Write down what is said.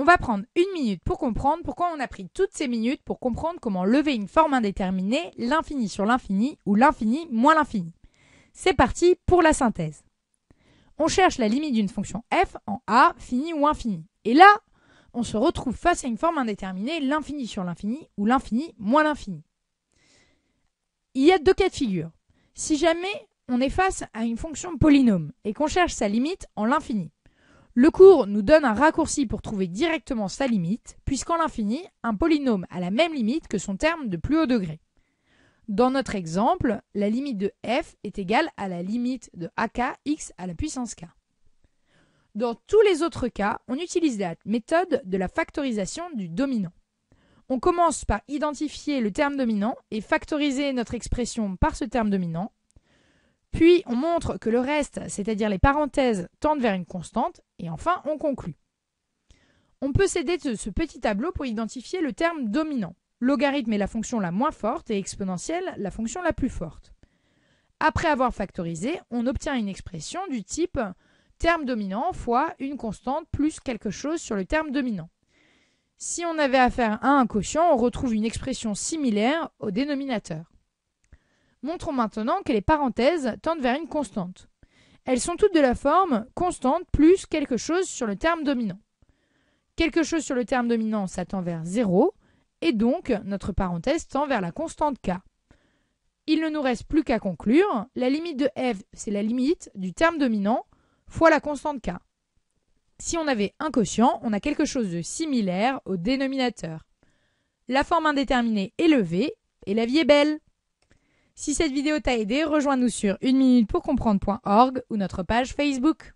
On va prendre une minute pour comprendre pourquoi on a pris toutes ces minutes pour comprendre comment lever une forme indéterminée, l'infini sur l'infini ou l'infini moins l'infini. C'est parti pour la synthèse. On cherche la limite d'une fonction f en a, fini ou infini. Et là, on se retrouve face à une forme indéterminée, l'infini sur l'infini ou l'infini moins l'infini. Il y a deux cas de figure. Si jamais on est face à une fonction polynôme et qu'on cherche sa limite en l'infini, le cours nous donne un raccourci pour trouver directement sa limite, puisqu'en l'infini, un polynôme a la même limite que son terme de plus haut degré. Dans notre exemple, la limite de f est égale à la limite de ak x à la puissance k. Dans tous les autres cas, on utilise la méthode de la factorisation du dominant. On commence par identifier le terme dominant et factoriser notre expression par ce terme dominant. Puis, on montre que le reste, c'est-à-dire les parenthèses, tendent vers une constante. Et enfin, on conclut. On peut s'aider de ce petit tableau pour identifier le terme dominant. Logarithme est la fonction la moins forte et exponentielle la fonction la plus forte. Après avoir factorisé, on obtient une expression du type terme dominant fois une constante plus quelque chose sur le terme dominant. Si on avait affaire à un quotient, on retrouve une expression similaire au dénominateur. Montrons maintenant que les parenthèses tendent vers une constante. Elles sont toutes de la forme constante plus quelque chose sur le terme dominant. Quelque chose sur le terme dominant, ça tend vers 0, et donc notre parenthèse tend vers la constante k. Il ne nous reste plus qu'à conclure. La limite de f, c'est la limite du terme dominant fois la constante k. Si on avait un quotient, on a quelque chose de similaire au dénominateur. La forme indéterminée est levée, et la vie est belle. Si cette vidéo t'a aidé, rejoins-nous sur 1minutepourcomprendre.org ou notre page Facebook.